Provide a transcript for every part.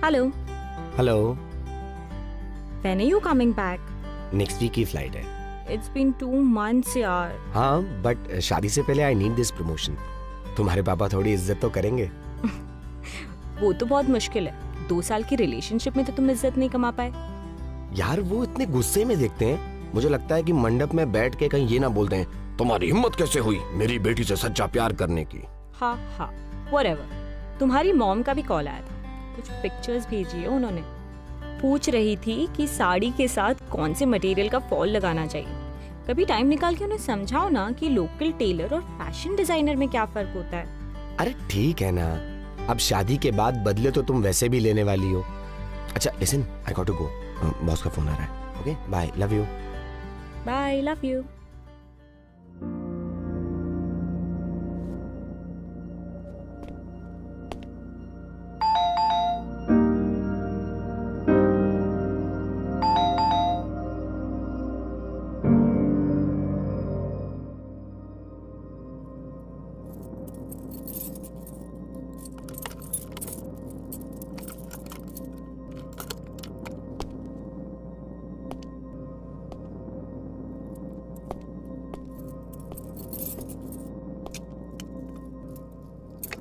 Hello, hello. when are you coming back? Next week की flight है। It's been 2 months यार। हाँ, but शादी से पहले आई नीड दिस प्रमोशन। तुम्हारे पापा थोड़ी इज्जत तो करेंगे। वो तो बहुत मुश्किल है। 2 साल की रिलेशनशिप में तो तुम इज्जत नहीं कमा पाए। यार वो इतने गुस्से में देखते हैं, मुझे लगता है कि मंडप में बैठ के कहीं ये ना बोलते हैं तुम्हारी हिम्मत कैसे हुई मेरी बेटी से सच्चा प्यार करने की। हाँ हाँ, whatever। तुम्हारी मॉम का भी कॉल आया था, कुछ पिक्चर्स भेजी है उन्होंने। पूछ रही थी कि साड़ी के साथ कौन से मटेरियल का फॉल लगाना चाहिए। कभी टाइम निकाल के उन्हें समझाओ ना कि लोकल टेलर और फैशन डिजाइनर में क्या फर्क होता है। अरे ठीक है ना, अब शादी के बाद बदले तो तुम वैसे भी लेने वाली हो। अच्छा listen, I got to go, boss का फोन आ रहा है। Okay bye, love you. Bye, love you.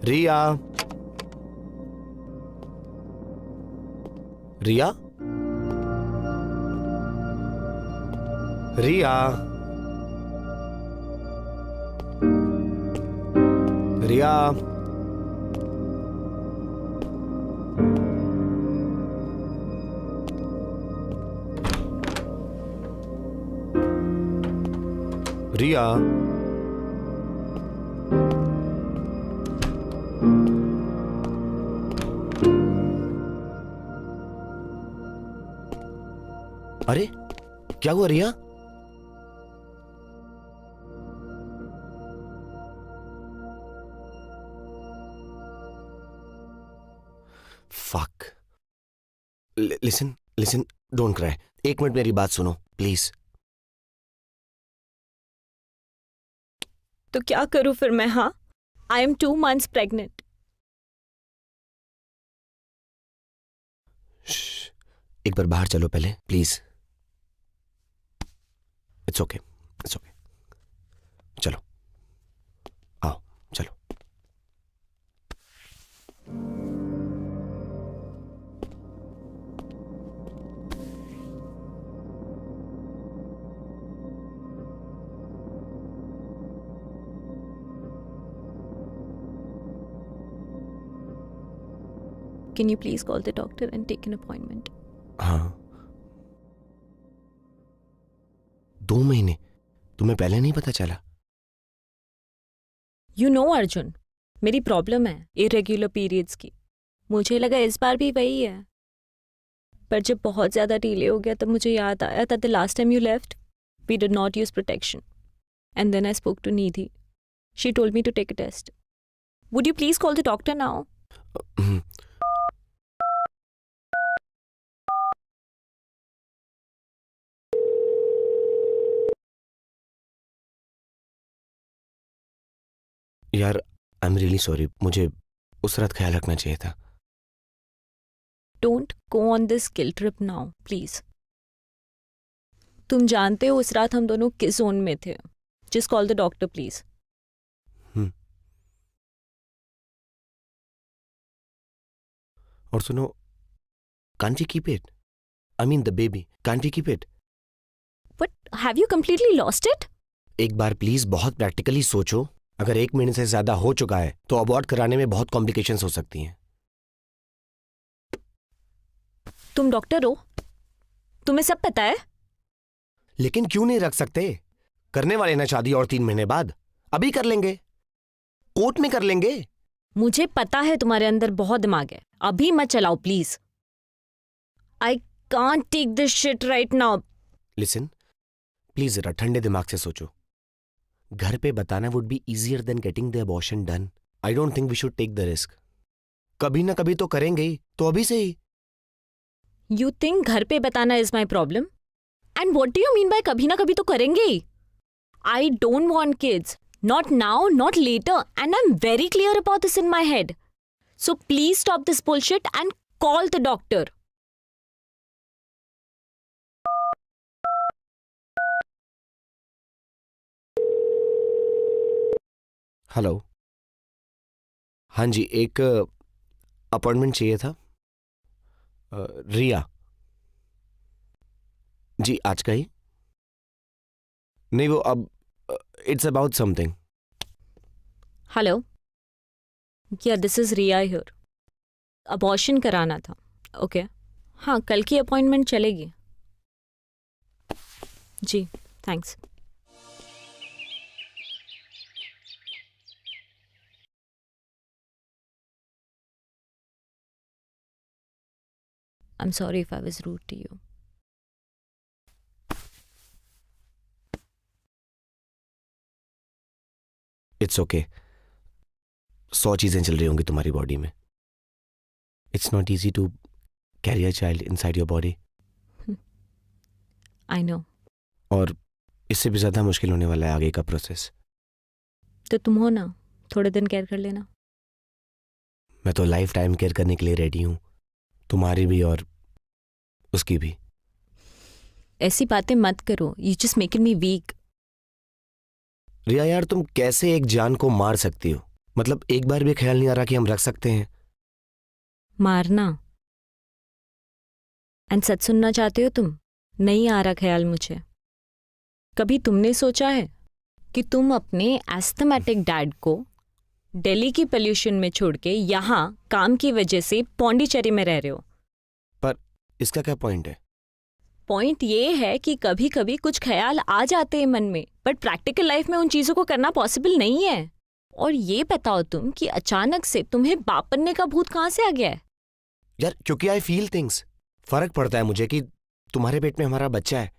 Riya, Riya, Riya, Riya, Riya. अरे क्या हुआ Riya? Fuck. Listen listen, don't cry. 1 minute मेरी बात सुनो प्लीज। तो क्या करूं फिर मैं? हाँ, आई एम 2 months प्रेग्नेंट। एक बार बाहर चलो पहले please. It's okay, it's okay. चलो आओ, चलो। Can you please call the doctor and take an appointment? हाँ, 2 महीने? तुम्हें पहले नहीं पता चला? You know अर्जुन, मेरी प्रॉब्लम है इरेग्युलर पीरियड्स की। मुझे लगा इस बार भी वही है, पर जब बहुत ज्यादा डिले हो गया तब मुझे याद आया that the last time you left, we did not use protection. And then I spoke to Nidhi. She told me to take a test. Would you please call the doctor now? यार I am really sorry, मुझे उस रात ख्याल रखना चाहिए था। Don't go on this guilt trip now, please. तुम जानते हो उस रात हम दोनों किस जोन में थे। Just call the doctor, please. और सुनो, can't we keep it? I mean the baby, can't we keep it? But have you completely lost it? एक बार प्लीज बहुत प्रैक्टिकली सोचो, अगर 1 महीने से ज्यादा हो चुका है तो अबॉर्ट कराने में बहुत कॉम्प्लिकेशंस हो सकती हैं। तुम डॉक्टर हो, तुम्हें सब पता है। लेकिन क्यों नहीं रख सकते? करने वाले ना शादी और 3 महीने बाद, अभी कर लेंगे, कोर्ट में कर लेंगे। मुझे पता है तुम्हारे अंदर बहुत दिमाग है, अभी मत चलाओ please. I can't take this shit right now. Listen please, जरा ठंडे दिमाग से सोचो। घर पे बताना would be easier than getting the abortion done. I don't think we should take the risk. कभी ना कभी तो करेंगे ही, तो अभी से ही। यू थिंक घर पे बताना is my problem? And what do you mean by कभी ना कभी तो करेंगे ही? I don't want kids, not now, not later, and I am very clear about this in my head. So please stop this bullshit and Call the doctor. Hello. हाँ जी, एक appointment चाहिए था। रिया जी, आज का ही। नहीं, वो अब it's about something. Hello. Yeah, this is Riya here. Abortion कराना था। ओके हाँ, कल की अपॉइंटमेंट चलेगी। जी, thanks. I'm sorry if I was rude to you. It's okay. 100 चीजें चल रही होंगी तुम्हारी बॉडी में। It's not easy to carry a child inside your body. I know. और इससे भी ज्यादा मुश्किल होने वाला है आगे का प्रोसेस। तो तुम हो ना, थोड़े दिन केयर कर लेना। मैं तो लाइफ टाइम केयर करने के लिए रेडी हूँ, तुम्हारी भी और उसकी भी। ऐसी बातें मत करो, you just making me weak. Riya यार, तुम कैसे एक जान को मार सकती हो? मतलब एक बार भी ख्याल नहीं आ रहा कि हम रख सकते हैं? मारना? एंड सच सुनना चाहते हो तुम? नहीं आ रहा ख्याल मुझे। कभी तुमने सोचा है कि तुम अपने एस्थमेटिक डैड को दिल्ली की पोल्यूशन में छोड़ के यहाँ काम की वजह से पौंडीचेरी में रह रहे हो? पर इसका क्या पॉइंट है? पॉइंट ये है कि कभी कभी कुछ ख्याल आ जाते हैं मन में, बट प्रैक्टिकल लाइफ में उन चीजों को करना पॉसिबल नहीं है। और ये बताओ तुम कि अचानक से तुम्हें बाप बनने का भूत कहाँ से आ गया है? यार, क्योंकि आई फील थिंग्स। फर्क पड़ता है मुझे कि तुम्हारे पेट में हमारा बच्चा है,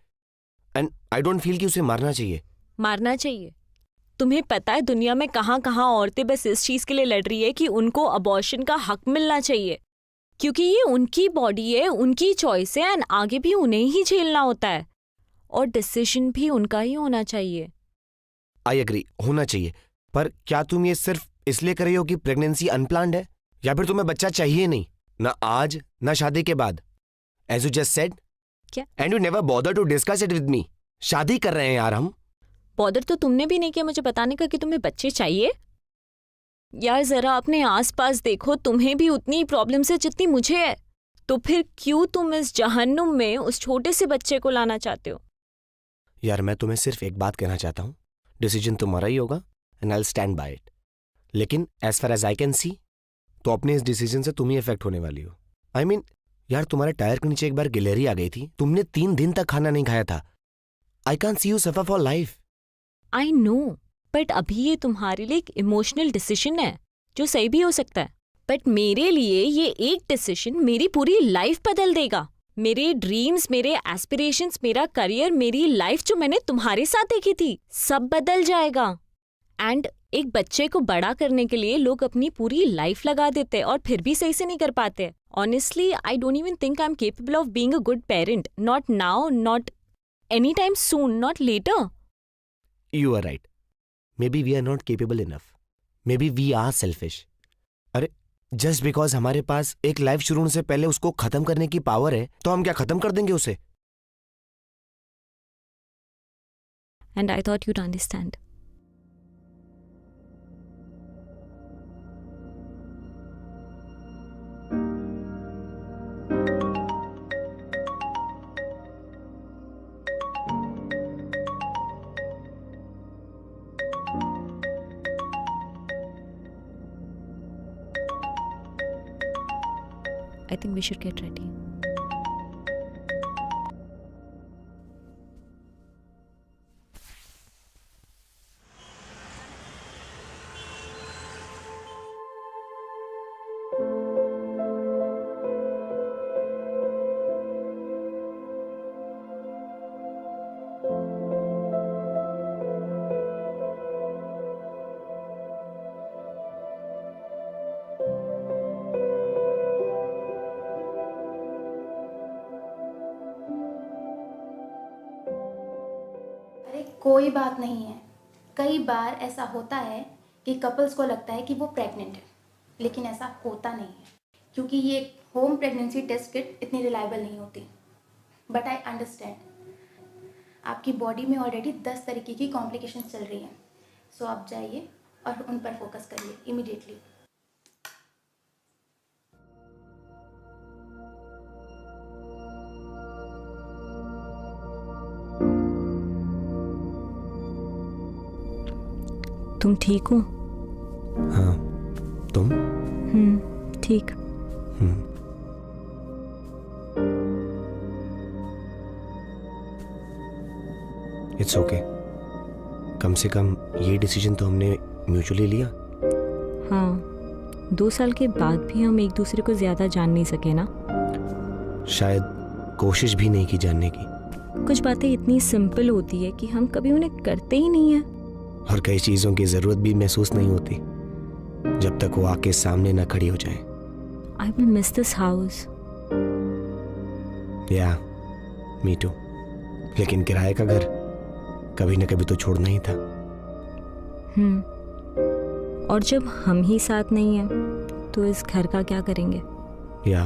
एंड आई डोंट फील कि उसे मारना चाहिए। मारना चाहिए? तुम्हें पता है दुनिया में कहाँ कहाँ औरतें बस इस चीज के लिए लड़ रही है कि उनको अबॉर्शन का हक मिलना चाहिए, क्योंकि ये उनकी बॉडी है, उनकी चॉइस है, एंड आगे भी उन्हें ही झेलना होता है और डिसीजन भी उनका ही होना चाहिए। आई एग्री, होना चाहिए। पर क्या तुम ये सिर्फ इसलिए कर रही हो कि प्रेगनेंसी अनप्लान्ड है, या फिर तुम्हें बच्चा चाहिए नहीं, ना आज ना शादी के बाद? एज यू जस्ट सेड, क्या? And you never bother to discuss it with me. शादी कर रहे हैं यार हम। बॉदर तो तुमने भी नहीं किया मुझे बताने का कि तुम्हें बच्चे चाहिए। यार जरा अपने आसपास देखो, तुम्हें भी उतनी प्रॉब्लम्स है जितनी मुझे है। तो फिर क्यों तुम इस जहन्नुम में उस छोटे से बच्चे को लाना चाहते हो? यार, मैं तुम्हें सिर्फ एक बात कहना चाहता हूँ, डिसीजन तुम्हारा ही होगा and I will stand by it. लेकिन as far as I can see, तो अपने इस डिसीजन से तुम ही इफेक्ट होने वाली हो। आई मीन, यार तुम्हारे टायर के नीचे एक बार गिलहरी आ गई थी, तुमने 3 दिन तक खाना नहीं खाया था। I can't see you suffer for life. I know, but अभी ये तुम्हारे लिए एक इमोशनल डिसीजन है जो सही भी हो सकता है, बट मेरे लिए ये एक डिसीजन मेरी पूरी लाइफ बदल देगा। मेरे ड्रीम्स, मेरे एस्पिरेशंस, मेरा करियर, मेरी लाइफ जो मैंने तुम्हारे साथ देखी थी, सब बदल जाएगा। एंड एक बच्चे को बड़ा करने के लिए लोग अपनी पूरी लाइफ लगा देते हैं और फिर भी सही से नहीं कर पाते। Honestly I don't even think I am capable of being a good parent, not now, not any time soon, not later. You are right, maybe we are not capable enough, maybe we are selfish. अरे, just because हमारे पास एक life शुरू होने से पहले उसको खत्म करने की पावर है, तो हम क्या खत्म कर देंगे उसे? And I thought you'd understand. I think we should get ready. अरे कोई बात नहीं है। कई बार ऐसा होता है कि कपल्स को लगता है कि वो प्रेग्नेंट है, लेकिन ऐसा होता नहीं है, क्योंकि ये होम प्रेगनेंसी टेस्ट किट इतनी रिलायबल नहीं होती। बट आई अंडरस्टैंड, आपकी बॉडी में ऑलरेडी 10 तरीके की कॉम्प्लिकेशंस चल रही हैं। सो आप जाइए और उन पर फोकस करिए इमीडिएटली। तुम ठीक हो? हाँ, तुम? ठीक। It's okay. कम से कम ये डिसीजन तो हमने म्यूचुअली लिया। हाँ, 2 साल के बाद भी हम एक दूसरे को ज़्यादा जान नहीं सके ना। शायद कोशिश भी नहीं की जानने की। कुछ बातें इतनी सिंपल होती है कि हम कभी उन्हें करते ही नहीं हैं। और कई चीज़ों की ज़रूरत भी महसूस नहीं होती जब तक वो आके सामने ना खड़ी हो जाए। I will miss this house. या मी टू। लेकिन किराए का घर कभी ना कभी तो छोड़ना ही था। और जब हम ही साथ नहीं हैं तो इस घर का क्या करेंगे? या